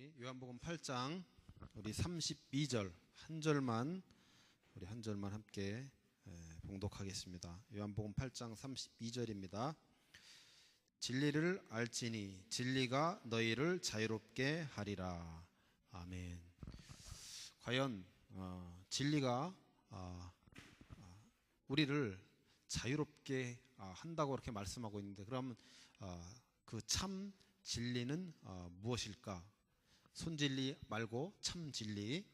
우리 요한복음 8장 우리 32절 한 절만 함께 봉독하겠습니다. 요한복음 8장 32절입니다. 진리를 알지니 진리가 너희를 자유롭게 하리라. 아멘. 과연 진리가 우리를 자유롭게 한다고 그렇게 말씀하고 있는데, 그러면 그 참 진리는 무엇일까? 손진리 말고 참 진리.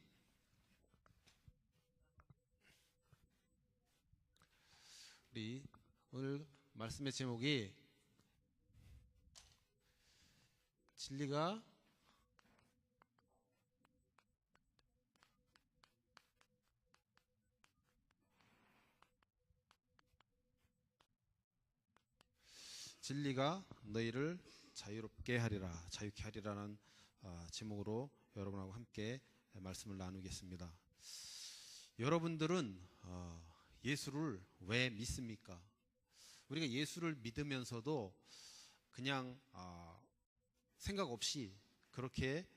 우리 오늘 말씀의 제목이 진리가 너희를 자유롭게 하리라, 자유케 하리라는 제목으로 여러분하고 함께 말씀을 나누겠습니다. 여러분들은 예수를 왜 믿습니까? 우리가 예수를 믿으면서도 그냥 생각 없이 그렇게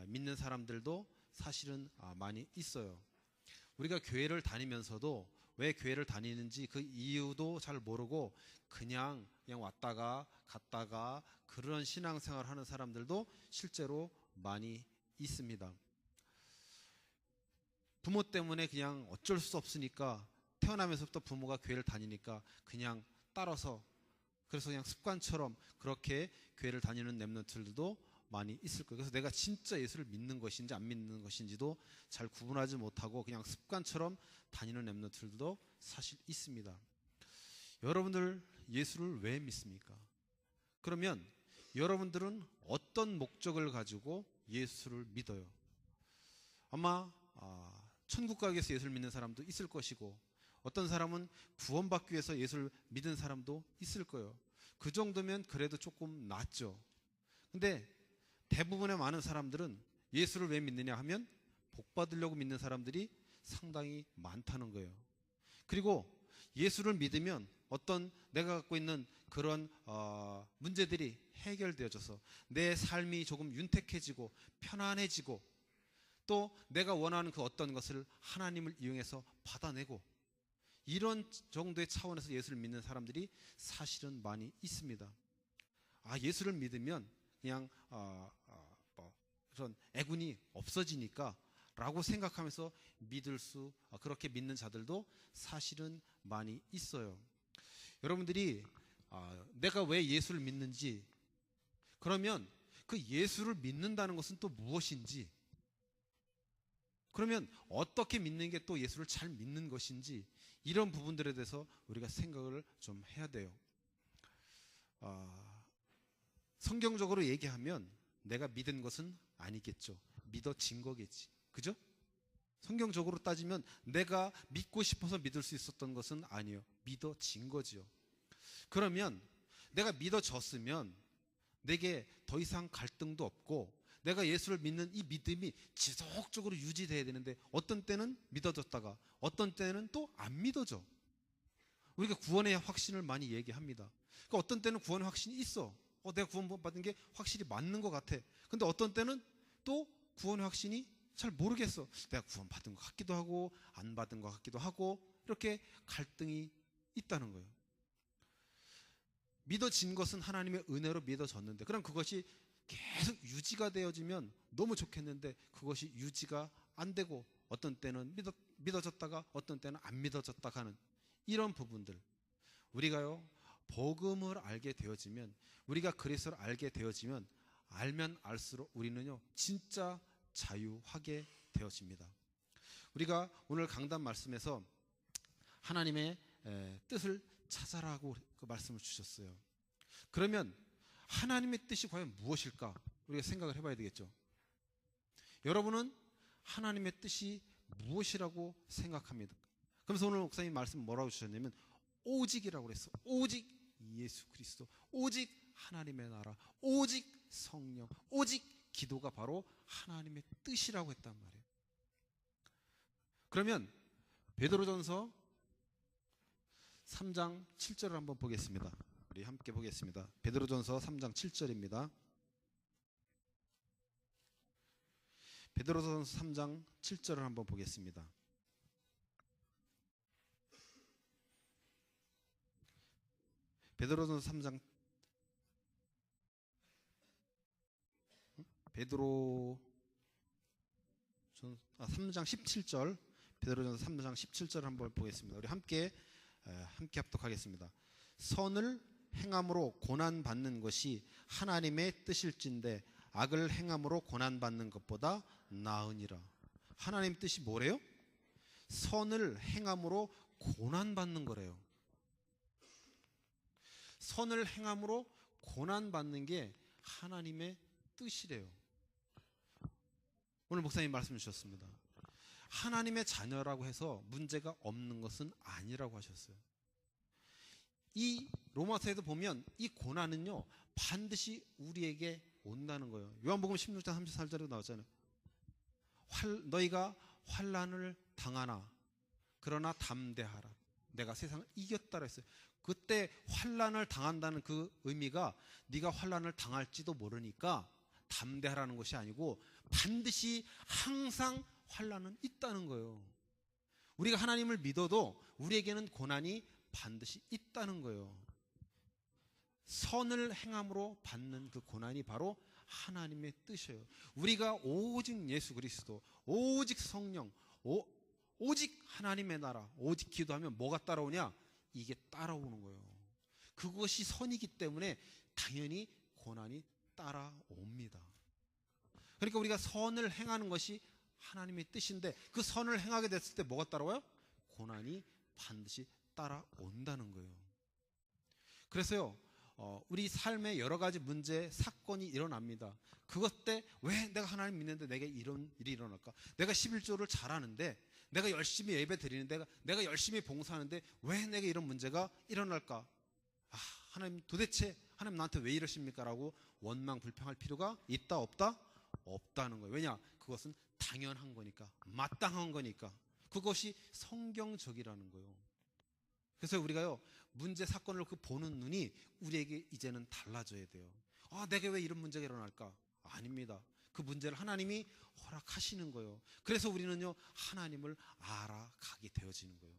믿는 사람들도 사실은 많이 있어요. 우리가 교회를 다니면서도 왜 교회를 다니는지 그 이유도 잘 모르고 그냥 왔다가 갔다가 그런 신앙생활을 하는 사람들도 실제로 많이 있습니다. 부모 때문에 그냥 어쩔 수 없으니까, 태어나면서부터 부모가 교회를 다니니까 그냥 따라서, 그래서 그냥 습관처럼 그렇게 교회를 다니는 렘넌트들도 많이 있을 거예요. 그래서 내가 진짜 예수를 믿는 것인지 안 믿는 것인지도 잘 구분하지 못하고 그냥 습관처럼 다니는 렘넌트들도 사실 있습니다. 여러분들 예수를 왜 믿습니까? 그러면 여러분들은 어떤 목적을 가지고 예수를 믿어요? 아마 천국 가기 위해서 예수를 믿는 사람도 있을 것이고, 어떤 사람은 구원받기 위해서 예수를 믿은 사람도 있을 거예요. 그 정도면 그래도 조금 낫죠. 근데 대부분의 많은 사람들은 예수를 왜 믿느냐 하면 복 받으려고 믿는 사람들이 상당히 많다는 거예요. 그리고 예수를 믿으면 어떤 내가 갖고 있는 그런 문제들이 해결되어져서 내 삶이 조금 윤택해지고 편안해지고, 또 내가 원하는 그 어떤 것을 하나님을 이용해서 받아내고, 이런 정도의 차원에서 예수를 믿는 사람들이 사실은 많이 있습니다. 예수를 믿으면 그냥 그런 애군이 없어지니까 라고 생각하면서 그렇게 믿는 자들도 사실은 많이 있어요. 여러분들이 내가 왜 예수를 믿는지, 그러면 그 예수를 믿는다는 것은 또 무엇인지, 그러면 어떻게 믿는 게 또 예수를 잘 믿는 것인지, 이런 부분들에 대해서 우리가 생각을 좀 해야 돼요. 성경적으로 얘기하면 내가 믿은 것은 아니겠죠. 믿어진 거겠지. 그죠? 성경적으로 따지면 내가 믿고 싶어서 믿을 수 있었던 것은 아니에요. 믿어진 거죠. 그러면 내가 믿어졌으면 내게 더 이상 갈등도 없고, 내가 예수를 믿는 이 믿음이 지속적으로 유지돼야 되는데, 어떤 때는 믿어졌다가 어떤 때는 또 안 믿어져. 우리가 구원의 확신을 많이 얘기합니다. 그러니까 어떤 때는 구원의 확신이 있어. 내가 구원받은 게 확실히 맞는 것 같아. 근데 어떤 때는 또 구원의 확신이 잘 모르겠어. 내가 구원받은 것 같기도 하고 안 받은 것 같기도 하고, 이렇게 갈등이 있다는 거예요. 믿어진 것은 하나님의 은혜로 믿어졌는데, 그럼 그것이 계속 유지가 되어지면 너무 좋겠는데 그것이 유지가 안 되고, 어떤 때는 믿어졌다가 어떤 때는 안 믿어졌다가 하는 이런 부분들, 우리가요 복음을 알게 되어지면, 우리가 그리스도를 알게 되어지면 알면 알수록 우리는요 진짜 자유하게 되어집니다. 우리가 오늘 강단 말씀에서 하나님의 뜻을 찾아라고 그 말씀을 주셨어요. 그러면 하나님의 뜻이 과연 무엇일까? 우리가 생각을 해봐야 되겠죠. 여러분은 하나님의 뜻이 무엇이라고 생각합니다? 그래서 오늘 목사님 말씀 뭐라고 주셨냐면 오직이라고 그랬어. 오직 예수 그리스도, 오직 하나님의 나라, 오직 성령, 오직 기도가 바로 하나님의 뜻이라고 했단 말이에요. 그러면 베드로전서 3장 7절을 한번 보겠습니다. 우리 함께 보겠습니다. 베드로전서 3장 7절입니다. 베드로전서 3장 7절을 한번 보겠습니다. 베드로전서 3장 3장 17절, 베드로전서 3장 17절 한번 보겠습니다. 우리 함께 합독하겠습니다. 선을 행함으로 고난 받는 것이 하나님의 뜻일진데 악을 행함으로 고난 받는 것보다 나으니라. 하나님 뜻이 뭐래요? 선을 행함으로 고난 받는 거래요. 선을 행함으로 고난 받는 게 하나님의 뜻이래요. 오늘 목사님 말씀 주셨습니다. 하나님의 자녀라고 해서 문제가 없는 것은 아니라고 하셨어요. 이 로마서에도 보면 이 고난은요 반드시 우리에게 온다는 거예요. 요한복음 16장 34절에 나왔잖아요. 너희가 환난을 당하나 그러나 담대하라. 내가 세상을 이겼다고 했어요. 그때 환난을 당한다는 그 의미가 네가 환난을 당할지도 모르니까 담대하라는 것이 아니고 반드시 항상 환난은 있다는 거예요. 우리가 하나님을 믿어도 우리에게는 고난이 반드시 있다는 거예요. 선을 행함으로 받는 그 고난이 바로 하나님의 뜻이에요. 우리가 오직 예수 그리스도, 오직 성령, 오직 하나님의 나라, 오직 기도하면 뭐가 따라오냐? 이게 따라오는 거예요. 그것이 선이기 때문에 당연히 고난이 따라옵니다. 그러니까 우리가 선을 행하는 것이 하나님의 뜻인데 그 선을 행하게 됐을 때 뭐가 따라와요? 고난이 반드시 따라온다는 거예요. 그래서요 우리 삶에 여러 가지 문제, 사건이 일어납니다. 그것 때 왜 내가 하나님 믿는데 내게 이런 일이 일어날까? 내가 11조를 잘하는데, 내가 열심히 예배 드리는데, 내가 열심히 봉사하는데 왜 내게 이런 문제가 일어날까? 하나님 도대체 하나님 나한테 왜 이러십니까? 라고 원망 불평할 필요가 있다 없다? 없다는 거예요. 왜냐? 그것은 당연한 거니까, 마땅한 거니까. 그것이 성경적이라는 거예요. 그래서 우리가요 문제 사건을 보는 눈이 우리에게 이제는 달라져야 돼요. 내게 왜 이런 문제가 일어날까? 아닙니다. 그 문제를 하나님이 허락하시는 거예요. 그래서 우리는요 하나님을 알아가게 되어지는 거예요.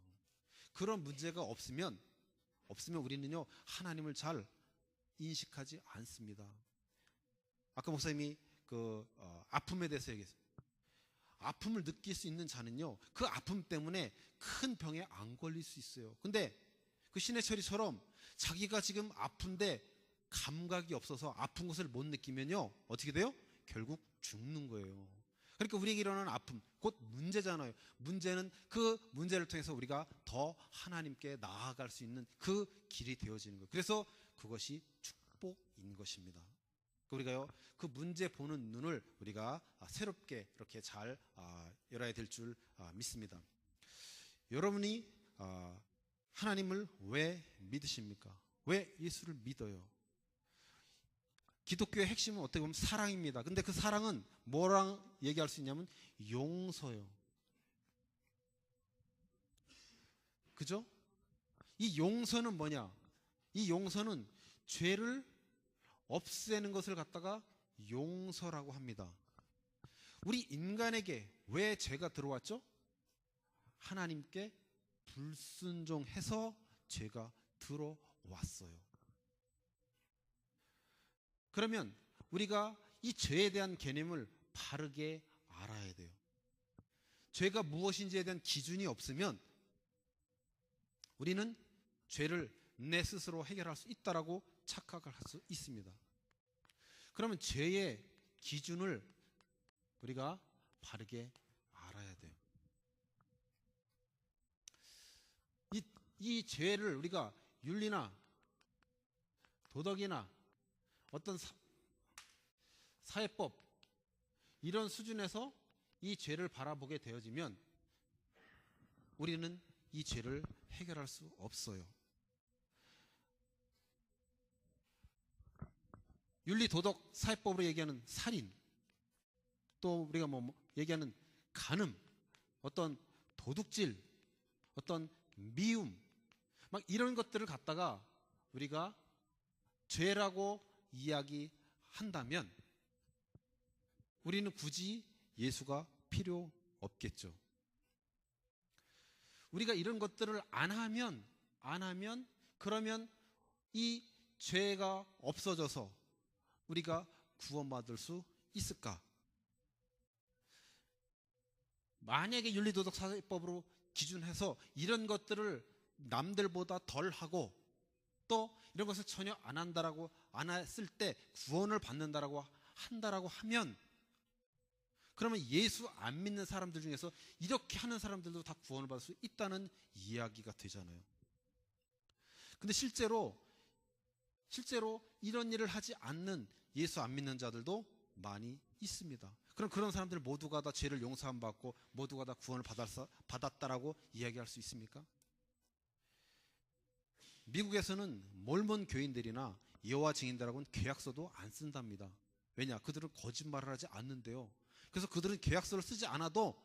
그런 문제가 없으면 우리는요 하나님을 잘 인식하지 않습니다. 아까 목사님이 아픔에 대해서 얘기했어요. 아픔을 느낄 수 있는 자는요 그 아픔 때문에 큰 병에 안 걸릴 수 있어요. 근데 그 신해철이처럼 자기가 지금 아픈데 감각이 없어서 아픈 것을 못 느끼면요 어떻게 돼요? 결국 죽는 거예요. 그러니까 우리에게 일어나는 아픔 곧 문제잖아요. 문제는 그 문제를 통해서 우리가 더 하나님께 나아갈 수 있는 그 길이 되어지는 거예요. 그래서 그것이 축복인 것입니다. 우리가요 그 문제 보는 눈을 우리가 새롭게 이렇게 잘 열어야 될 줄 믿습니다. 여러분이 하나님을 왜 믿으십니까? 왜 예수를 믿어요? 기독교의 핵심은 어떻게 보면 사랑입니다. 근데 그 사랑은 뭐랑 얘기할 수 있냐면 용서요. 그죠? 이 용서는 뭐냐? 이 용서는 죄를 없애는 것을 갖다가 용서라고 합니다. 우리 인간에게 왜 죄가 들어왔죠? 하나님께 불순종해서 죄가 들어왔어요. 그러면 우리가 이 죄에 대한 개념을 바르게 알아야 돼요. 죄가 무엇인지에 대한 기준이 없으면 우리는 죄를 내 스스로 해결할 수 있다라고 착각을 할 수 있습니다. 그러면 죄의 기준을 우리가 바르게 알아야 돼요. 이 죄를 우리가 윤리나 도덕이나 어떤 사회법 이런 수준에서 이 죄를 바라보게 되어지면 우리는 이 죄를 해결할 수 없어요. 윤리, 도덕, 사회법으로 얘기하는 살인, 또 우리가 얘기하는 간음, 어떤 도둑질, 어떤 미움, 막 이런 것들을 갖다가 우리가 죄라고 이야기한다면 우리는 굳이 예수가 필요 없겠죠. 우리가 이런 것들을 안 하면 그러면 이 죄가 없어져서 우리가 구원받을 수 있을까? 만약에 윤리도덕사회법으로 기준해서 이런 것들을 남들보다 덜 하고 또 이런 것을 전혀 안 했을 때 구원을 받는다라고 하면 그러면 예수 안 믿는 사람들 중에서 이렇게 하는 사람들도 다 구원을 받을 수 있다는 이야기가 되잖아요. 근데 실제로 이런 일을 하지 않는 예수 안 믿는 자들도 많이 있습니다. 그럼 그런 사람들 모두가 다 죄를 용서함 받고 모두가 다 구원을 받았다라고 이야기할 수 있습니까? 미국에서는 몰몬 교인들이나 여호와 증인들하고는 계약서도 안 쓴답니다. 왜냐? 그들은 거짓말을 하지 않는데요. 그래서 그들은 계약서를 쓰지 않아도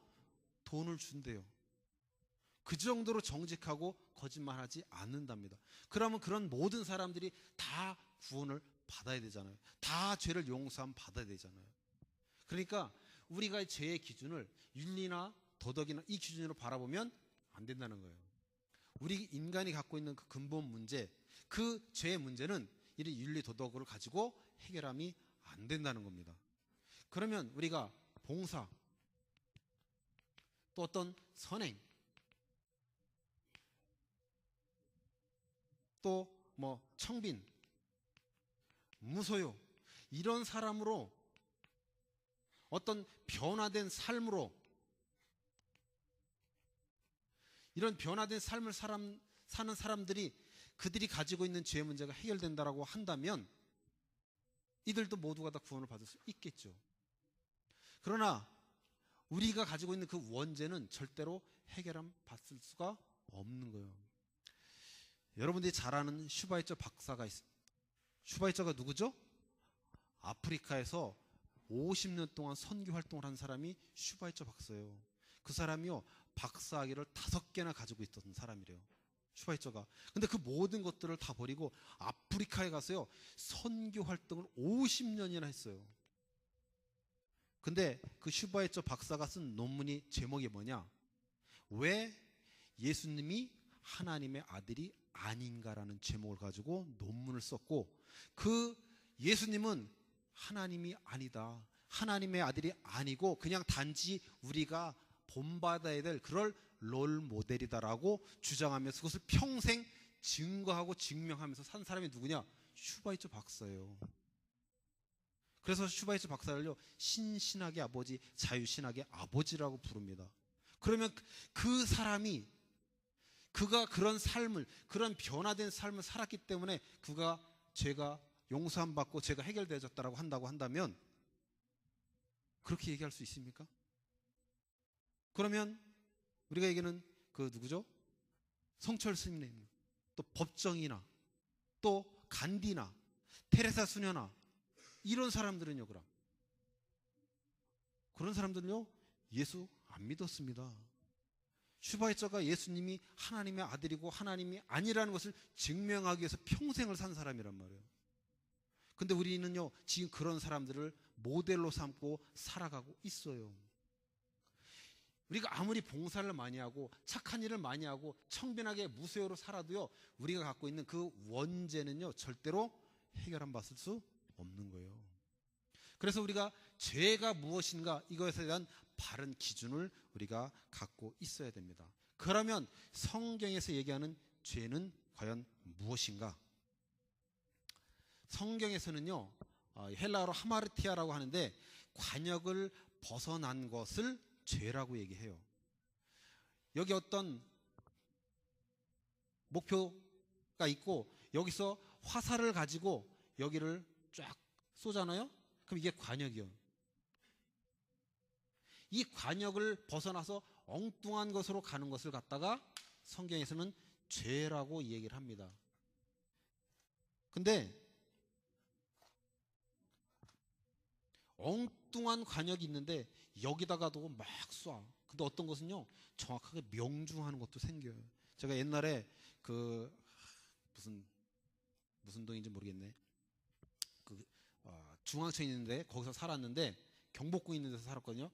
돈을 준대요. 그 정도로 정직하고 거짓말하지 않는답니다. 그러면 그런 모든 사람들이 다 구원을 받아야 되잖아요. 다 죄를 용서함 받아야 되잖아요. 그러니까 우리가 죄의 기준을 윤리나 도덕이나 이 기준으로 바라보면 안 된다는 거예요. 우리 인간이 갖고 있는 그 근본 문제, 그 죄의 문제는 이런 윤리 도덕을 가지고 해결함이 안 된다는 겁니다. 그러면 우리가 봉사, 또 어떤 선행, 또 청빈, 무소유 이런 사람으로 어떤 변화된 삶으로 이런 변화된 삶을 사는 사람들이 그들이 가지고 있는 죄의 문제가 해결된다라고 한다면 이들도 모두가 다 구원을 받을 수 있겠죠. 그러나 우리가 가지고 있는 그 원죄는 절대로 해결함 받을 수가 없는 거예요. 여러분들이 잘 아는 슈바이처 박사가 있습니다. 슈바이처가 누구죠? 아프리카에서 50년 동안 선교 활동을 한 사람이 슈바이처 박사예요. 그 사람이요 박사학위를 5개나 가지고 있던 사람이래요. 슈바이처가. 근데 그 모든 것들을 다 버리고 아프리카에 가서요 선교 활동을 50년이나 했어요. 근데 그 슈바이처 박사가 쓴 논문이 제목이 뭐냐? 왜 예수님이 하나님의 아들이 아닌가라는 제목을 가지고 논문을 썼고, 그 예수님은 하나님이 아니다, 하나님의 아들이 아니고 그냥 단지 우리가 본받아야 될 그럴 롤 모델이다라고 주장하면서 그것을 평생 증거하고 증명하면서 산 사람이 누구냐? 슈바이처 박사예요. 그래서 슈바이처 박사를요 신신학의 아버지, 자유신학의 아버지라고 부릅니다. 그러면 그 사람이 그가 그런 삶을, 그런 변화된 삶을 살았기 때문에 그가 죄가 용서함 받고 죄가 해결되어졌다라고 한다면 그렇게 얘기할 수 있습니까? 그러면 우리가 얘기하는 그 누구죠? 성철 스님, 또 법정이나 또 간디나 테레사 수녀나 이런 사람들은요, 그런 사람들은요 예수 안 믿었습니다. 슈바이처가 예수님이 하나님의 아들이고 하나님이 아니라는 것을 증명하기 위해서 평생을 산 사람이란 말이에요. 근데 우리는요 지금 그런 사람들을 모델로 삼고 살아가고 있어요. 우리가 아무리 봉사를 많이 하고 착한 일을 많이 하고 청빈하게 무소유로 살아도요 우리가 갖고 있는 그 원죄는요 절대로 해결함 받을 수 없는 거예요. 그래서 우리가 죄가 무엇인가 이것에 대한 바른 기준을 우리가 갖고 있어야 됩니다. 그러면 성경에서 얘기하는 죄는 과연 무엇인가? 성경에서는요 헬라어로 하마르티아라고 하는데 관역을 벗어난 것을 죄라고 얘기해요. 여기 어떤 목표가 있고 여기서 화살을 가지고 여기를 쫙 쏘잖아요. 그럼 이게 관역이요. 이 관역을 벗어나서 엉뚱한 것으로 가는 것을 갖다가 성경에서는 죄라고 얘기를 합니다. 근데 엉뚱한 관역이 있는데 여기다가도 막 쏴. 근데 어떤 것은요 정확하게 명중하는 것도 생겨요. 제가 옛날에 그 무슨 동인지 모르겠네. 그 중앙천이 있는데 거기서 살았는데 경복궁 있는 데서 살았거든요.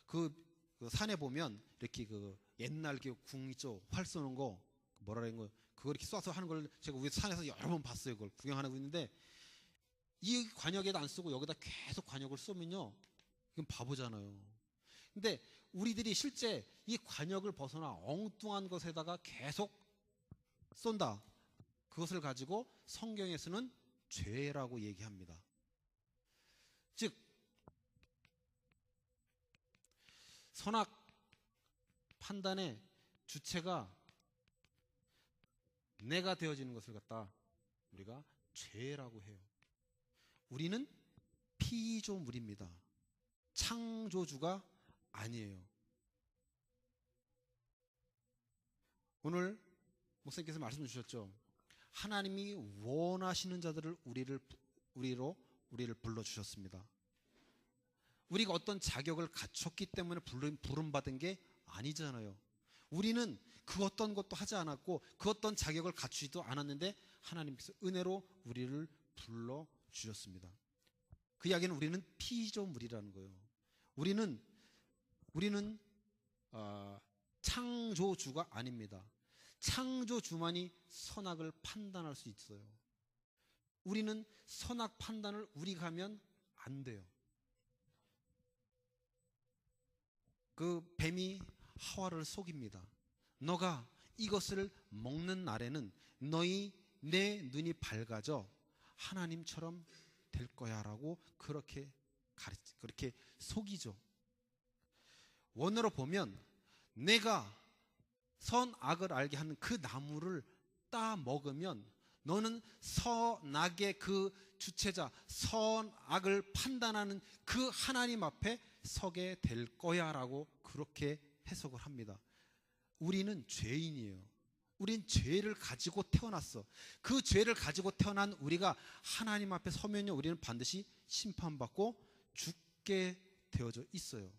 그 산에 보면 이렇게 그 옛날 궁 있죠, 활 쏘는 거, 뭐라는 거, 그거 이렇게 쏴서 하는 걸 제가 우리 산에서 여러 번 봤어요. 그걸 구경하고 있는데, 이 관역에도 안 쓰고 여기다 계속 관역을 쏘면요, 이건 바보잖아요. 근데 우리들이 실제 이 관역을 벗어나 엉뚱한 것에다가 계속 쏜다, 그것을 가지고 성경에서는 죄라고 얘기합니다. 즉 선악 판단의 주체가 내가 되어지는 것을 갖다 우리가 죄라고 해요. 우리는 피조물입니다. 창조주가 아니에요. 오늘 목사님께서 말씀 주셨죠. 하나님이 원하시는 자들을 우리를 불러주셨습니다. 우리가 어떤 자격을 갖췄기 때문에 부름받은 게 아니잖아요. 우리는 그 어떤 것도 하지 않았고 그 어떤 자격을 갖추지도 않았는데 하나님께서 은혜로 우리를 불러주셨습니다. 그 이야기는 우리는 피조물이라는 거예요. 우리는 창조주가 아닙니다. 창조주만이 선악을 판단할 수 있어요. 우리는 선악 판단을 우리가 하면 안 돼요. 그 뱀이 하와를 속입니다. 너가 이것을 먹는 날에는 내 눈이 밝아져 하나님처럼 될 거야 라고 그렇게 속이죠. 원어로 보면 내가 선악을 알게 하는 그 나무를 따 먹으면 너는 선악의 그 주체자, 선악을 판단하는 그 하나님 앞에 서게 될 거야 라고 그렇게 해석을 합니다. 우리는 죄인이에요. 우린 죄를 가지고 태어났어. 그 죄를 가지고 태어난 우리가 하나님 앞에 서면요, 우리는 반드시 심판받고 죽게 되어져 있어요.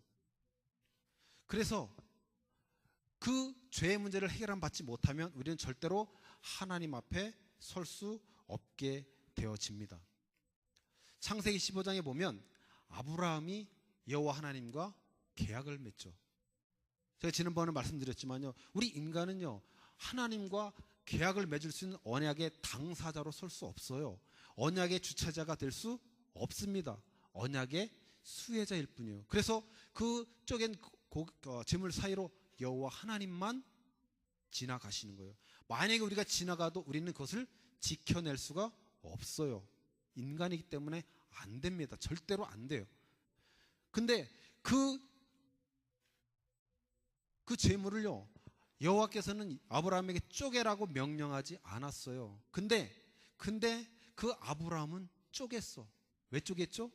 그래서 그 죄의 문제를 해결받지 못하면 우리는 절대로 하나님 앞에 설 수 없게 되어집니다. 창세기 15장에 보면 아브라함이 여호와 하나님과 계약을 맺죠. 제가 지난번에 말씀드렸지만요, 우리 인간은요, 하나님과 계약을 맺을 수 있는 언약의 당사자로 설 수 없어요. 언약의 주체자가 될 수 없습니다. 언약의 수혜자일 뿐이에요. 그래서 그 쪼갠 재물 사이로 여호와 하나님만 지나가시는 거예요. 만약에 우리가 지나가도 우리는 그것을 지켜낼 수가 없어요. 인간이기 때문에 안 됩니다. 절대로 안 돼요. 근데 그 재물을요, 여호와께서는 아브라함에게 쪼개라고 명령하지 않았어요. 근데 그 아브라함은 쪼갰어. 왜 쪼갰죠?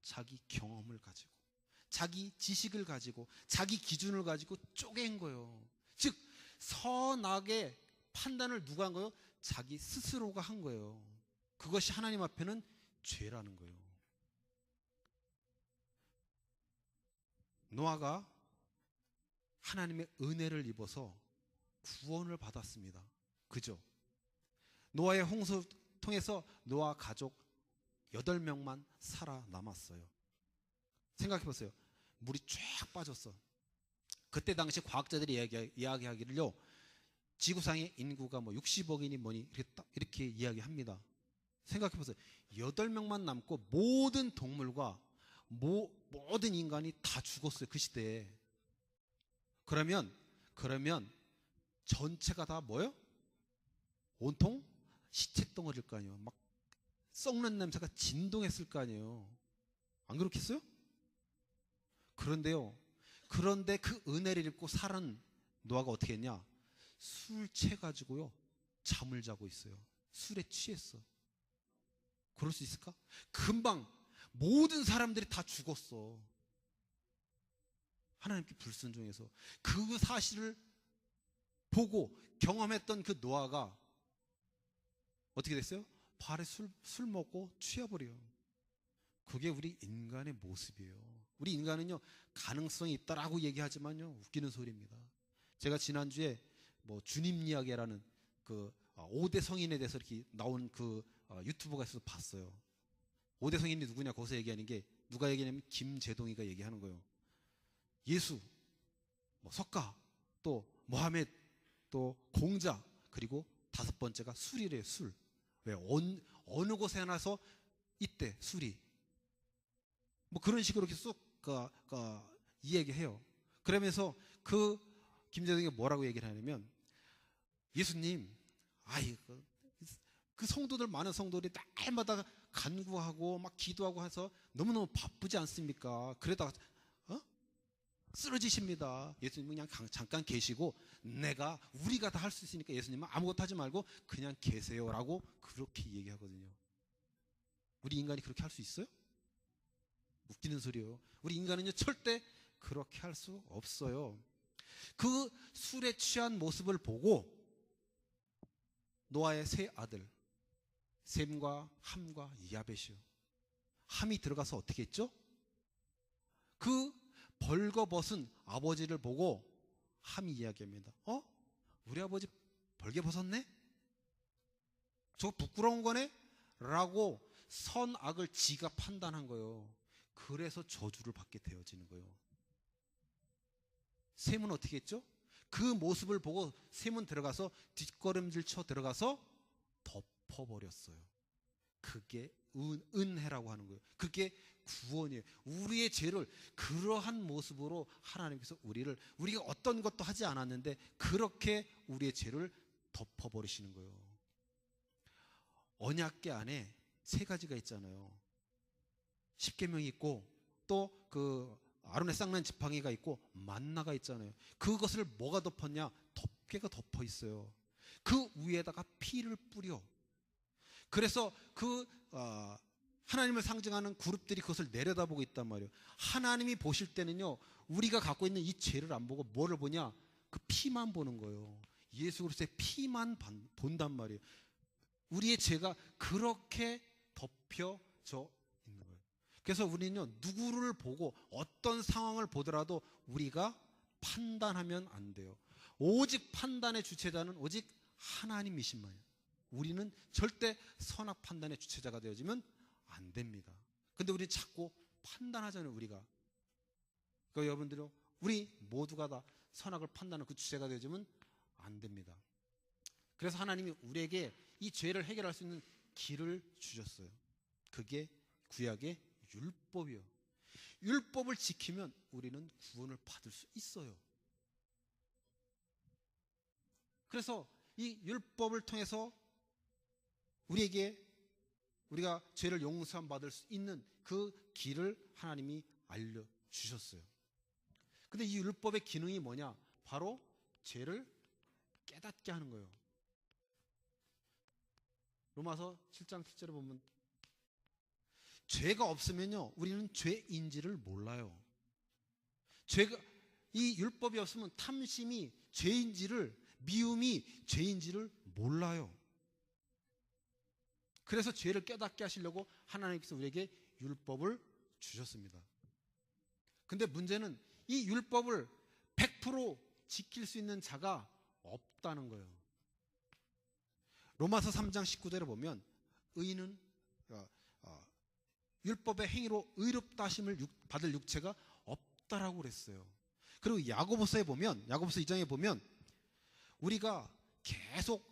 자기 경험을 가지고, 자기 지식을 가지고, 자기 기준을 가지고 쪼갠 거예요. 즉 선악의 판단을 누가 한 거예요? 자기 스스로가 한 거예요. 그것이 하나님 앞에는 죄라는 거예요. 노아가 하나님의 은혜를 입어서 구원을 받았습니다. 그죠? 노아의 홍수 통해서 노아 가족 8명만 살아남았어요. 생각해 보세요. 물이 쫙 빠졌어. 그때 당시 과학자들이 이야기하기를요, 지구상의 인구가 60억이니 뭐니 이렇게 이야기합니다. 생각해 보세요. 8명만 남고 모든 동물과 모든 인간이 다 죽었어요. 그 시대에. 그러면 전체가 다 뭐예요? 온통 시체 덩어리일 거 아니에요. 막 썩는 냄새가 진동했을 거 아니에요. 안 그렇겠어요? 그런데 그 은혜를 입고 살은 노아가 어떻게 했냐? 술 취해가지고요, 잠을 자고 있어요. 술에 취했어. 그럴 수 있을까? 금방 모든 사람들이 다 죽었어. 하나님께 불순종해서. 그 사실을 보고 경험했던 그 노아가 어떻게 됐어요? 발에 술 먹고 취해버려요. 그게 우리 인간의 모습이에요. 우리 인간은요, 가능성이 있다라고 얘기하지만요, 웃기는 소리입니다. 제가 지난주에 주님 이야기라는 그 5대 성인에 대해서 이렇게 나온 그 유튜브가 있어서 봤어요. 5대 성인이 누구냐? 거기서 얘기하는 게, 누가 얘기하냐면 김재동이가 얘기하는 거예요. 예수, 뭐 석가, 또 모하메드, 또 공자, 그리고 다섯 번째가 술이래요. 술. 왜? 어느 곳에 나서 이때 술이. 뭐 그런 식으로 이렇게 쑥 이야기해요. 그러면서 그 김재동이 뭐라고 얘기를 하냐면, 예수님, 그 성도들, 많은 성도들이 날마다 간구하고 막 기도하고 해서 너무너무 바쁘지 않습니까? 그러다가 쓰러지십니다. 예수님은 그냥 잠깐 계시고 우리가 다 할 수 있으니까 예수님은 아무것도 하지 말고 그냥 계세요라고 그렇게 얘기하거든요. 우리 인간이 그렇게 할 수 있어요? 웃기는 소리예요. 우리 인간은요 절대 그렇게 할 수 없어요. 그 술에 취한 모습을 보고 노아의 세 아들 셈과 함과 야벳이요, 함이 들어가서 어떻게 했죠? 그 벌거벗은 아버지를 보고 함이 이야기합니다. 우리 아버지 벌게 벗었네? 저거 부끄러운 거네? 라고 선악을 지가 판단한 거예요. 그래서 저주를 받게 되어지는 거예요. 셈은 어떻게 했죠? 그 모습을 보고 셈은 들어가서 뒷걸음질 쳐 들어가서 덮어버렸어요. 그게 은혜라고 하는 거예요. 그게 구원이에요. 우리의 죄를 그러한 모습으로 하나님께서 우리가 어떤 것도 하지 않았는데 그렇게 우리의 죄를 덮어버리시는 거예요. 언약궤 안에 세 가지가 있잖아요. 십계명이 있고 또 그 아론의 쌍난 지팡이가 있고 만나가 있잖아요. 그것을 뭐가 덮었냐? 덮개가 덮어 있어요. 그 위에다가 피를 뿌려. 그래서 하나님을 상징하는 그룹들이 그것을 내려다보고 있단 말이에요. 하나님이 보실 때는요, 우리가 갖고 있는 이 죄를 안 보고 뭐를 보냐? 그 피만 보는 거예요. 예수 그리스도의 피만 본단 말이에요. 우리의 죄가 그렇게 덮여져 있는 거예요. 그래서 우리는요, 누구를 보고 어떤 상황을 보더라도 우리가 판단하면 안 돼요. 오직 판단의 주체자는 오직 하나님이신만이에요. 우리는 절대 선악 판단의 주체자가 되어지면 안 됩니다. 근데 우리는 자꾸 판단하잖아요, 우리가. 그러니까 여러분들요, 우리 모두가 다 선악을 판단하는 그 주체가 되어지면 안 됩니다. 그래서 하나님이 우리에게 이 죄를 해결할 수 있는 길을 주셨어요. 그게 구약의 율법이요. 율법을 지키면 우리는 구원을 받을 수 있어요. 그래서 이 율법을 통해서 우리가 죄를 용서함 받을 수 있는 그 길을 하나님이 알려주셨어요. 근데 이 율법의 기능이 뭐냐? 바로 죄를 깨닫게 하는 거예요. 로마서 7장 7절에 보면 죄가 없으면요, 우리는 죄인지를 몰라요. 이 율법이 없으면 탐심이 죄인지를, 미움이 죄인지를 몰라요. 그래서 죄를 깨닫게 하시려고 하나님께서 우리에게 율법을 주셨습니다. 근데 문제는 이 율법을 100% 지킬 수 있는 자가 없다는 거예요. 로마서 3장 19절에 보면 의인은 율법의 행위로 의롭다 하심을 받을 육체가 없다라고 그랬어요. 그리고 야고보서 2장에 보면 우리가 계속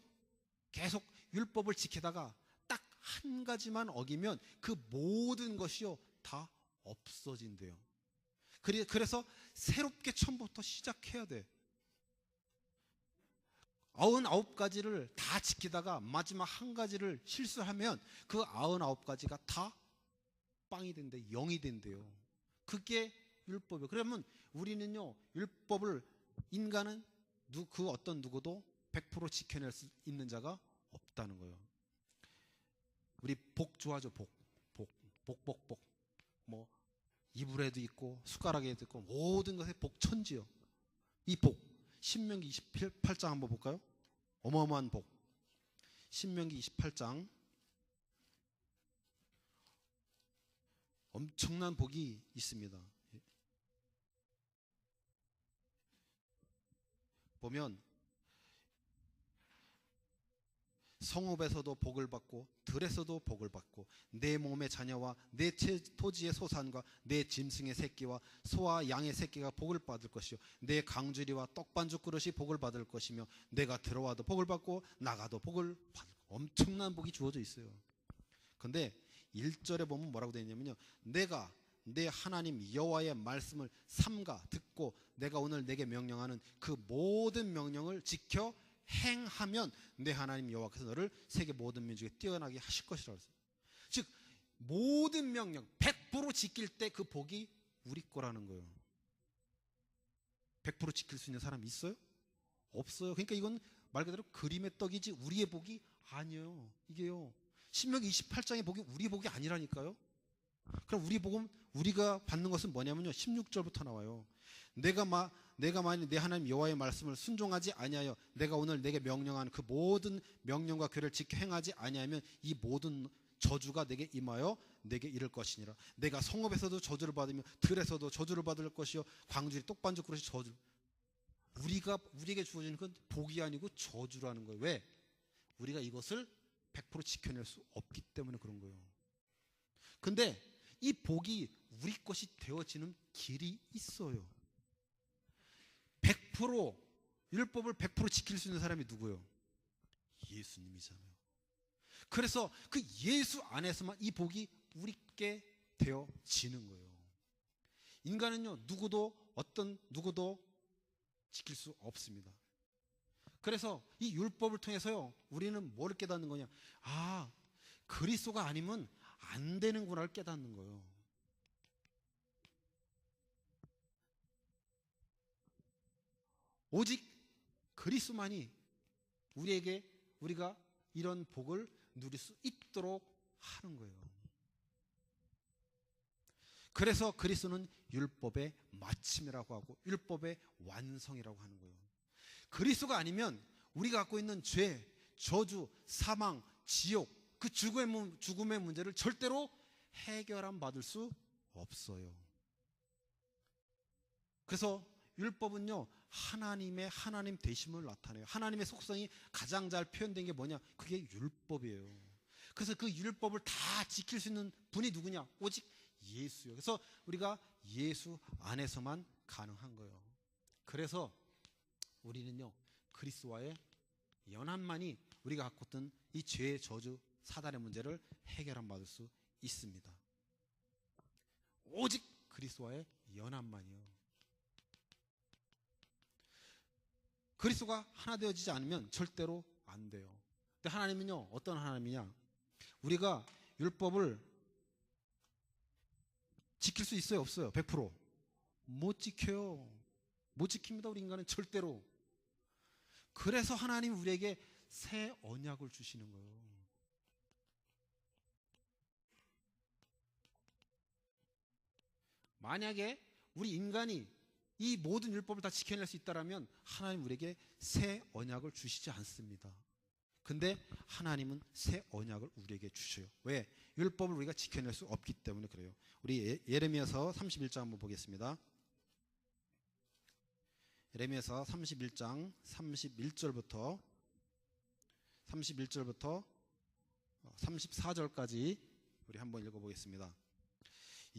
율법을 지키다가 딱 한 가지만 어기면 그 모든 것이요 다 없어진대요. 그래서 새롭게 처음부터 시작해야 돼. 99가지를 다 지키다가 마지막 한 가지를 실수하면 그 99가지가 다 빵이 된대, 0이 된대요. 그게 율법이에요. 그러면 우리는요, 인간은 그 어떤 누구도 100% 지켜낼 수 있는 자가 없다는 거예요. 우리 복 좋아하죠. 복. 뭐 이불에도 있고 숟가락에도 있고 모든 것에 복 천지요. 이 복, 신명기 28장 한번 볼까요? 어마어마한 복. 신명기 28장 엄청난 복이 있습니다. 보면 성읍에서도 복을 받고 들에서도 복을 받고 내 몸의 자녀와 내 토지의 소산과 내 짐승의 새끼와 소와 양의 새끼가 복을 받을 것이요 내 강주리와 떡반죽 그릇이 복을 받을 것이며 내가 들어와도 복을 받고 나가도 복을 받을 엄청난 복이 주어져 있어요. 근데 1절에 보면 뭐라고 되어 있냐면요, 내가 내 하나님 여호와의 말씀을 삼가 듣고 내가 오늘 내게 명령하는 그 모든 명령을 지켜 행하면 내 하나님 여호와께서 너를 세계 모든 민족에 뛰어나게 하실 것이라고 했어요. 즉 모든 명령 100% 지킬 때 그 복이 우리 거라는 거예요. 100% 지킬 수 있는 사람이 있어요? 없어요. 그러니까 이건 말 그대로 그림의 떡이지 우리의 복이 아니에요. 이게요, 신명기 28장의 복이 우리 복이 아니라니까요. 그럼 우리 복은 우리가 받는 것은 뭐냐면요, 16절부터 나와요. 내가 만일 내 하나님 여호와의 말씀을 순종하지 아니하여 내가 오늘 내게 명령한 그 모든 명령과 규례를 지켜 행하지 아니하면 이 모든 저주가 내게 임하여 내게 이를 것이니라. 내가 성읍에서도 저주를 받으며 들에서도 저주를 받을 것이요 광주리 떡반죽 그릇이 저주. 우리에게 주어지는 건 복이 아니고 저주라는 거예요. 왜? 우리가 이것을 100% 지켜낼 수 없기 때문에 그런 거예요. 근데 이 복이 우리 것이 되어지는 길이 있어요. 100% 율법을 100% 지킬 수 있는 사람이 누구예요? 예수님이잖아요. 그래서 그 예수 안에서만 이 복이 우리께 되어지는 거예요. 인간은요, 누구도 지킬 수 없습니다. 그래서 이 율법을 통해서요, 우리는 뭐를 깨닫는 거냐? 아, 그리스도가 아니면 안 되는구나를 깨닫는 거예요. 오직 그리스도만이 우리가 이런 복을 누릴 수 있도록 하는 거예요. 그래서 그리스도는 율법의 마침이라고 하고 율법의 완성이라고 하는 거예요. 그리스도가 아니면 우리가 갖고 있는 죄, 저주, 사망, 지옥, 그 죽음의 문제를 절대로 해결함 받을 수 없어요. 그래서 율법은요, 하나님 되심을 나타내요. 하나님의 속성이 가장 잘 표현된 게 뭐냐? 그게 율법이에요. 그래서 그 율법을 다 지킬 수 있는 분이 누구냐? 오직 예수요. 그래서 우리가 예수 안에서만 가능한 거예요. 그래서 우리는요, 그리스도와의 연합만이 우리가 갖고 있던 이 죄, 저주, 사단의 문제를 해결함 받을 수 있습니다. 오직 그리스도와의 연합만이요. 그리스도가 하나 되어지지 않으면 절대로 안 돼요. 근데 하나님은요, 어떤 하나님이냐? 우리가 율법을 지킬 수 있어요, 없어요? 100%? 못 지켜요. 못 지킵니다, 우리 인간은 절대로. 그래서 하나님 우리에게 새 언약을 주시는 거예요. 만약에 우리 인간이 이 모든 율법을 다 지켜낼 수 있다면 하나님 우리에게 새 언약을 주시지 않습니다. 근데 하나님은 새 언약을 우리에게 주셔요. 왜? 율법을 우리가 지켜낼 수 없기 때문에 그래요. 우리 예레미야서 31장 한번 보겠습니다. 예레미야서 31장 31절부터 34절까지 우리 한번 읽어보겠습니다.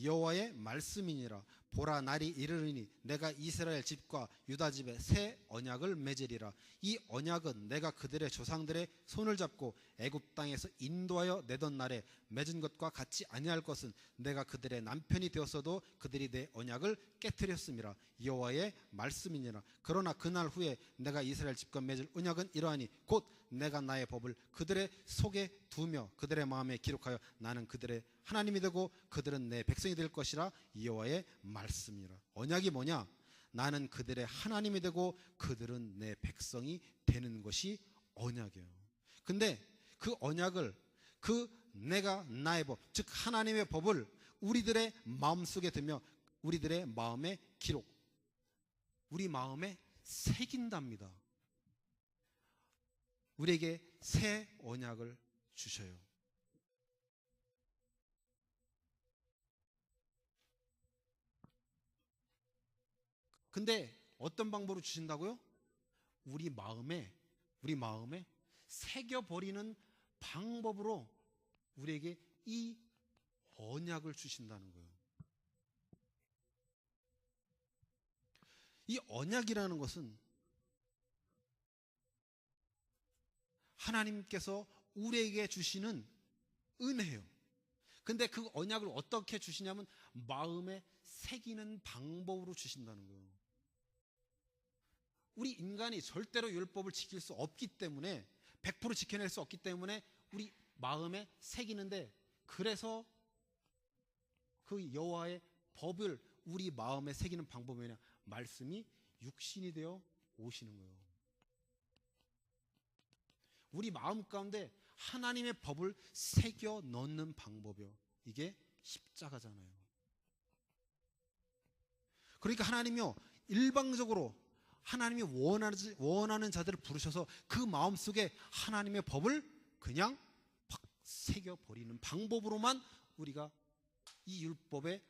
여호와의 말씀이니라. 보라, 날이 이르르니 내가 이스라엘 집과 유다 집에 새 언약을 맺으리라. 이 언약은 내가 그들의 조상들의 손을 잡고 애굽 땅에서 인도하여 내던 날에 맺은 것과 같지 아니할 것은 내가 그들의 남편이 되었어도 그들이 내 언약을 깨뜨렸음이라. 여호와의 말씀이니라. 그러나 그날 후에 내가 이스라엘 집과 맺을 언약은 이러하니 곧 내가 나의 법을 그들의 속에 두며 그들의 마음에 기록하여 나는 그들의 하나님이 되고 그들은 내 백성이 될 것이라. 여호와의 말씀이라. 언약이 뭐냐? 나는 그들의 하나님이 되고 그들은 내 백성이 되는 것이 언약이에요. 근데 그 언약을, 내가 나의 법, 즉 하나님의 법을 우리들의 마음속에 두며 우리들의 마음에 기록, 우리 마음에 새긴답니다. 우리에게 새 언약을 주셔요. 근데 어떤 방법으로 주신다고요? 우리 마음에 새겨버리는 방법으로 우리에게 이 언약을 주신다는 거예요. 이 언약이라는 것은 하나님께서 우리에게 주시는 은혜예요. 근데 그 언약을 어떻게 주시냐면 마음에 새기는 방법으로 주신다는 거예요. 우리 인간이 절대로 율법을 지킬 수 없기 때문에 100% 지켜낼 수 없기 때문에 우리 마음에 새기는데, 그래서 그 여호와의 법을 우리 마음에 새기는 방법이 뭐냐? 말씀이 육신이 되어 오시는 거예요. 우리 마음 가운데 하나님의 법을 새겨 넣는 방법이요. 이게 십자가잖아요. 그러니까 하나님이요, 일방적으로 하나님이 원하는 자들을 부르셔서 그 마음속에 하나님의 법을 그냥 팍 새겨버리는 방법으로만 우리가 이 율법에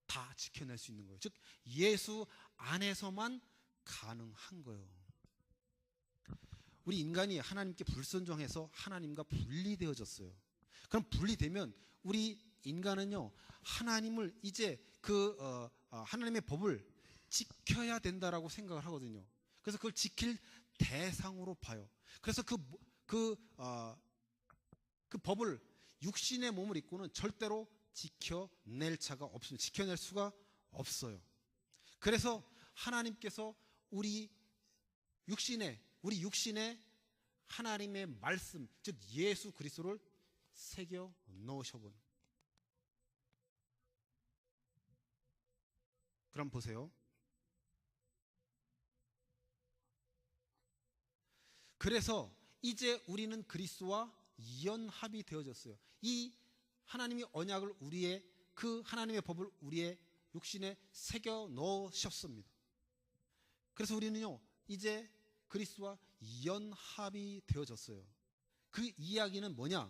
다 지켜낼 수 있는 거예요. 즉 예수 안에서만 가능한 거예요. 우리 인간이 하나님께 불순종해서 하나님과 분리되어졌어요. 그럼 분리되면 우리 인간은요, 하나님을 이제 하나님의 법을 지켜야 된다라고 생각을 하거든요. 그래서 그걸 지킬 대상으로 봐요. 그래서 그 법을 육신의 몸을 입고는 절대로 지켜낼 자가 없습니다. 지켜낼 수가 없어요. 그래서 하나님께서 우리 육신에 하나님의 말씀, 즉 예수 그리스도를 새겨 넣으셔본. 그럼 보세요. 그래서 이제 우리는 그리스도와 연합이 되어졌어요. 이 하나님의 언약을 그 하나님의 법을 우리의 육신에 새겨 넣으셨습니다. 그래서 우리는요, 이제 그리스도와 연합이 되어졌어요. 그 이야기는 뭐냐?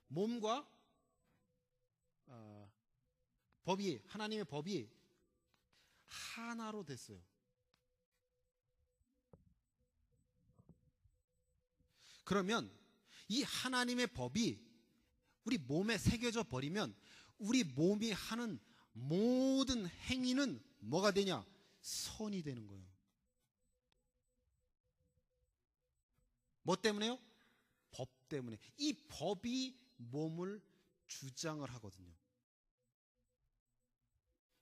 몸과 하나님의 법이 하나로 됐어요. 그러면 이 하나님의 법이 우리 몸에 새겨져 버리면 우리 몸이 하는 모든 행위는 뭐가 되냐? 선이 되는 거예요. 뭐 때문에요? 법 때문에. 이 법이 몸을 주장을 하거든요.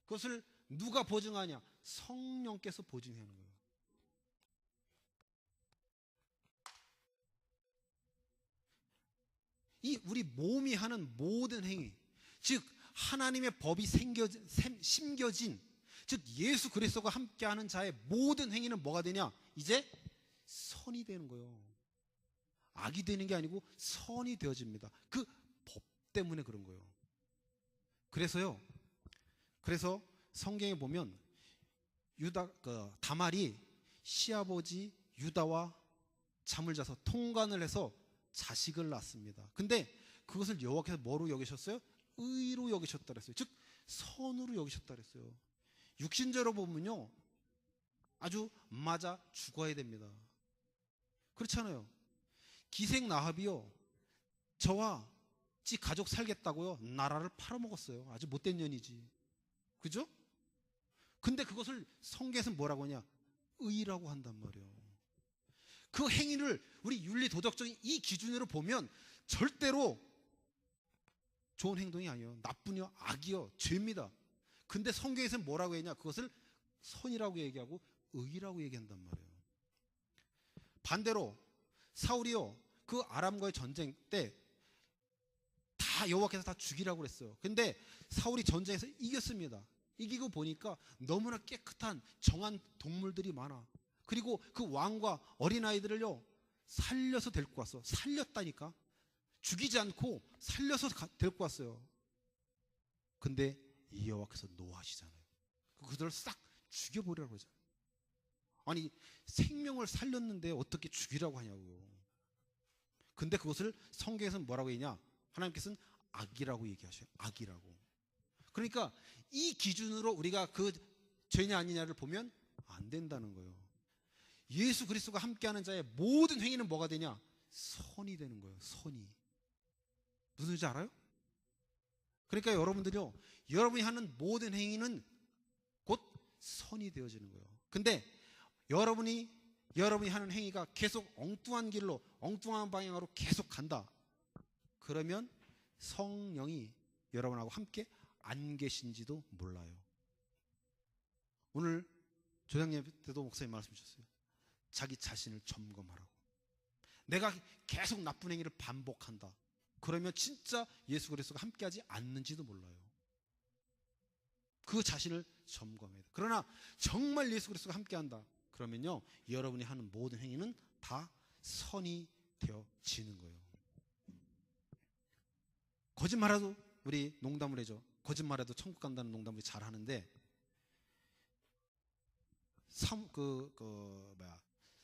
그것을 누가 보증하냐? 성령께서 보증하는 거예요. 이 우리 몸이 하는 모든 행위, 즉 하나님의 법이 심겨진, 즉 예수 그리스도가 함께하는 자의 모든 행위는 뭐가 되냐? 이제 선이 되는 거예요. 악이 되는 게 아니고 선이 되어집니다. 그 법 때문에 그런 거예요. 그래서 성경에 보면 다말이 시아버지 유다와 잠을 자서 통관을 해서 자식을 낳습니다. 근데 그것을 여호와께서 뭐로 여기셨어요? 의로 여기셨다 그랬어요. 즉 선으로 여기셨다 그랬어요. 육신적으로 보면요, 아주 맞아 죽어야 됩니다. 그렇잖아요. 기생나합이요, 저와 지 가족 살겠다고요 나라를 팔아먹었어요. 아주 못된 년이지. 그죠? 근데 그것을 성경에서는 뭐라고 하냐? 의라고 한단 말이에요. 그 행위를 우리 윤리 도덕적인 이 기준으로 보면 절대로 좋은 행동이 아니에요. 나쁜이요, 악이요, 죄입니다. 근데 성경에서는 뭐라고 했냐? 그것을 선이라고 얘기하고 의라고 얘기한단 말이에요. 반대로 사울이요, 그 아람과의 전쟁 때 다 여호와께서 다 죽이라고 그랬어요. 근데 사울이 전쟁에서 이겼습니다. 이기고 보니까 너무나 깨끗한 정한 동물들이 많아. 그리고 그 왕과 어린아이들을요 살려서 데리고 왔어. 살렸다니까. 죽이지 않고 살려서 데리고 왔어요. 근데 이 여호와께서 노하시잖아요. 그들을 싹 죽여버리라고 하잖아요. 아니, 생명을 살렸는데 어떻게 죽이라고 하냐고요. 근데 그것을 성경에서는 뭐라고 했냐? 하나님께서는 악이라고 얘기하셔요. 악이라고. 그러니까 이 기준으로 우리가 그 죄냐 아니냐를 보면 안 된다는 거예요. 예수 그리스도가 함께하는 자의 모든 행위는 뭐가 되냐? 선이 되는 거예요. 선이. 무슨 소리인지 알아요? 그러니까 여러분들이요, 여러분이 하는 모든 행위는 곧 선이 되어지는 거예요. 근데 여러분이 하는 행위가 계속 엉뚱한 길로, 엉뚱한 방향으로 계속 간다. 그러면 성령이 여러분하고 함께 안 계신지도 몰라요. 오늘 조장님 때도 목사님 말씀 주셨어요. 자기 자신을 점검하라고. 내가 계속 나쁜 행위를 반복한다. 그러면 진짜 예수 그리스도가 함께하지 않는지도 몰라요. 그 자신을 점검해야 돼요. 그러나 정말 예수 그리스도가 함께한다. 그러면요, 여러분이 하는 모든 행위는 다 선이 되어지는 거예요. 거짓말해도 우리 농담을 해죠. 거짓말해도 천국 간다는 농담을 잘 하는데,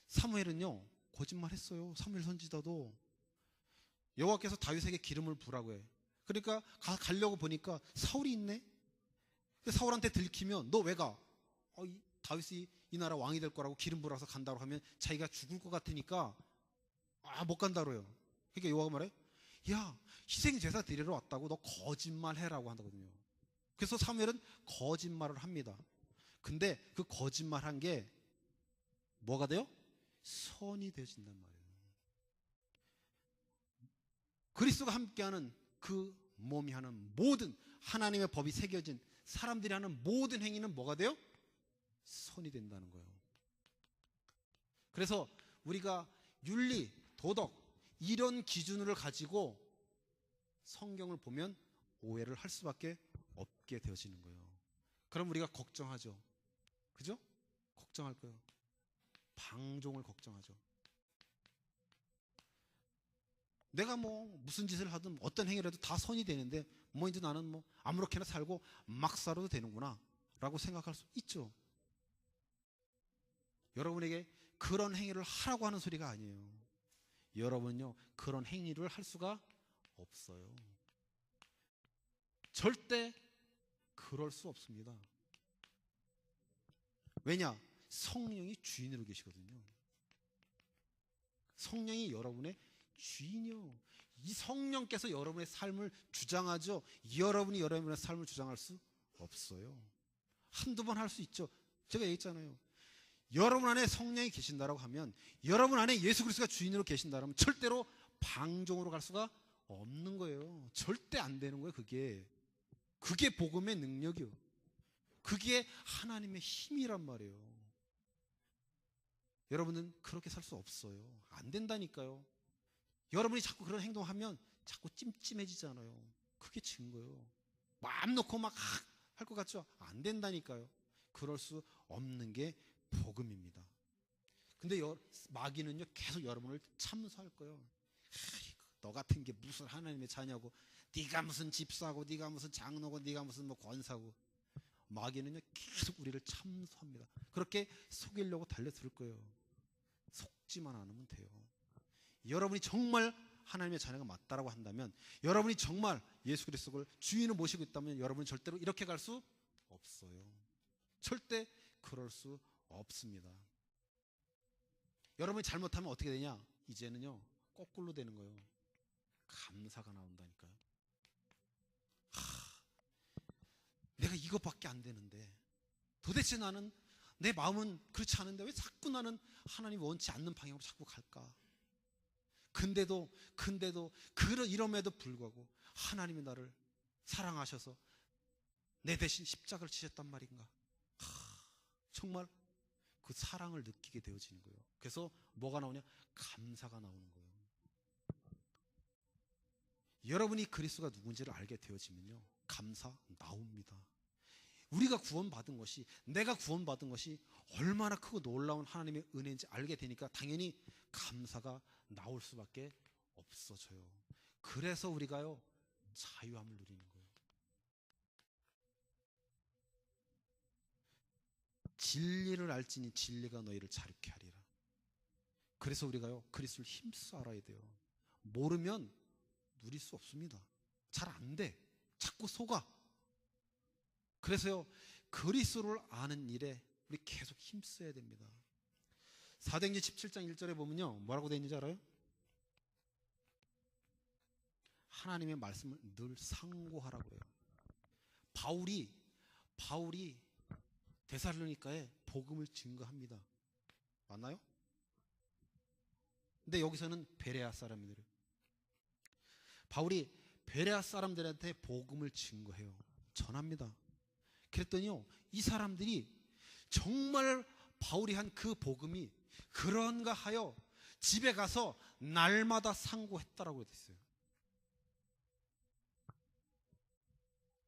사무엘은요 거짓말했어요. 사무엘 선지자도 여호와께서 다윗에게 기름을 부라고 해. 그러니까 가려고 보니까 사울이 있네. 사울한테 들키면 너 왜 가? 다윗이 이 나라 왕이 될 거라고 기름 부어서 간다고 하면 자기가 죽을 것 같으니까 못 간다고요. 그러니까 여호와가 말해, 야, 희생 제사 드리러 왔다고 너 거짓말해라고 한다거든요. 그래서 사무엘은 거짓말을 합니다. 근데 그 거짓말한 게 뭐가 돼요? 선이 되어진단 말이에요. 그리스도가 함께하는 그 몸이 하는 모든 하나님의 법이 새겨진 사람들이 하는 모든 행위는 뭐가 돼요? 선이 된다는 거예요. 그래서 우리가 윤리, 도덕 이런 기준을 가지고 성경을 보면 오해를 할 수밖에 없게 되어지는 거예요. 그럼 우리가 걱정하죠. 그죠? 걱정할 거예요. 방종을 걱정하죠. 내가 무슨 짓을 하든 어떤 행위를 해도 다 선이 되는데 이제 나는 아무렇게나 살고 막 살아도 되는구나 라고 생각할 수 있죠. 여러분에게 그런 행위를 하라고 하는 소리가 아니에요. 여러분은요 그런 행위를 할 수가 없어요. 절대 그럴 수 없습니다. 왜냐? 성령이 주인으로 계시거든요. 성령이 여러분의 주인이요. 이 성령께서 여러분의 삶을 주장하죠. 여러분이 여러분의 삶을 주장할 수 없어요. 한두 번 할 수 있죠. 제가 얘기했잖아요. 여러분 안에 성령이 계신다라고 하면, 여러분 안에 예수 그리스도가 주인으로 계신다라면 절대로 방종으로 갈 수가 없는 거예요. 절대 안 되는 거예요. 그게 복음의 능력이요. 그게 하나님의 힘이란 말이에요. 여러분은 그렇게 살 수 없어요. 안 된다니까요. 여러분이 자꾸 그런 행동하면 자꾸 찜찜해지잖아요. 그게 증거예요. 마음 놓고 막 할 것 같죠? 안 된다니까요. 그럴 수 없는 게 복음입니다. 근데 마귀는요 계속 여러분을 참수할 거예요. 너 같은 게 무슨 하나님의 자냐고, 네가 무슨 집사고, 네가 무슨 장로고, 네가 무슨 권사고. 마귀는요 계속 우리를 참수합니다. 그렇게 속이려고 달려들 거예요. 속지만 않으면 돼요. 여러분이 정말 하나님의 자녀가 맞다라고 한다면, 여러분이 정말 예수 그리스도를 주인으로 모시고 있다면, 여러분은 절대로 이렇게 갈 수 없어요. 절대 그럴 수 없습니다. 여러분이 잘못하면 어떻게 되냐? 이제는요 거꾸로 되는 거예요. 감사가 나온다니까요. 내가 이것밖에 안 되는데, 도대체 나는 내 마음은 그렇지 않은데 왜 자꾸 나는 하나님 원치 않는 방향으로 자꾸 갈까? 근데도 이럼에도 불구하고 하나님이 나를 사랑하셔서 내 대신 십자가를 지셨단 말인가? 정말 그 사랑을 느끼게 되어지는 거예요. 그래서 뭐가 나오냐? 감사가 나오는 거예요. 여러분이 그리스도가 누군지를 알게 되어지면요 감사 나옵니다. 우리가 구원받은 것이, 내가 구원받은 것이 얼마나 크고 놀라운 하나님의 은혜인지 알게 되니까 당연히 감사가 나올 수밖에 없어져요. 그래서 우리가요 자유함을 누리는 거예요. 진리를 알지니 진리가 너희를 자유케 하리라. 그래서 우리가요 그리스도를 힘써 알아야 돼요. 모르면 누릴 수 없습니다. 잘 안 돼. 자꾸 속아. 그래서요 그리스도를 아는 일에 우리 계속 힘써야 됩니다. 사도행전 17장 1절에 보면요, 뭐라고 되어 있는지 알아요? 하나님의 말씀을 늘 상고하라고 해요. 바울이 데살로니가에 복음을 증거합니다. 맞나요? 근데 여기서는 베레아 사람들이에요. 바울이 베레아 사람들한테 복음을 증거해요. 전합니다. 그랬더니요, 이 사람들이 정말 바울이 한 그 복음이 그런가 하여 집에 가서 날마다 상고했다라고 했어요.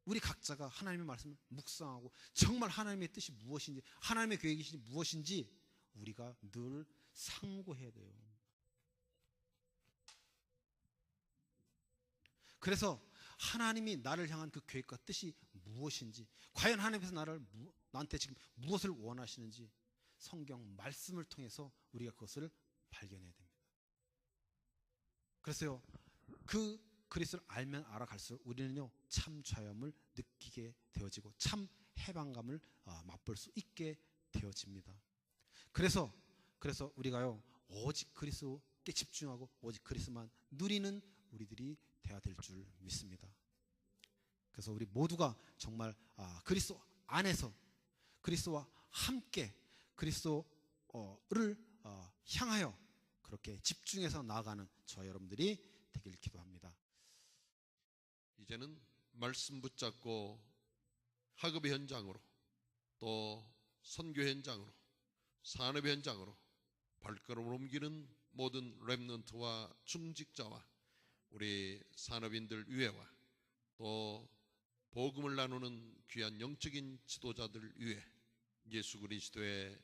우리 각자가 하나님의 말씀을 묵상하고 정말 하나님의 뜻이 무엇인지, 하나님의 계획이 무엇인지 우리가 늘 상고해야 돼요. 그래서 하나님이 나를 향한 그 계획과 뜻이 무엇인지, 과연 하나님께서 나한테 지금 무엇을 원하시는지 성경 말씀을 통해서 우리가 그것을 발견해야 됩니다. 그래서요, 그 그리스도를 알면 알아갈수록 우리는요, 참 자유함을 느끼게 되어지고 참 해방감을 맛볼 수 있게 되어집니다. 그래서 우리가요, 오직 그리스도께 집중하고 오직 그리스도만 누리는 우리들이 되어야 될 줄 믿습니다. 그래서 우리 모두가 정말 그리스도 안에서 그리스도와 함께 그리스도를 향하여 그렇게 집중해서 나아가는 저와 여러분들이 되길 기도합니다. 이제는 말씀 붙잡고 학업의 현장으로, 또 선교 현장으로, 산업의 현장으로 발걸음을 옮기는 모든 렘넌트와 중직자와 우리 산업인들 위에와 또 복음을 나누는 귀한 영적인 지도자들 위에 예수 그리스도의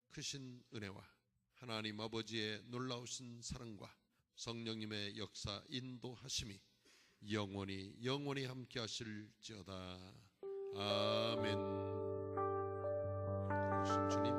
크신 은혜와 하나님 아버지의 놀라우신 사랑과 성령님의 역사 인도하심이 영원히 함께 하실지어다. 아멘. 주님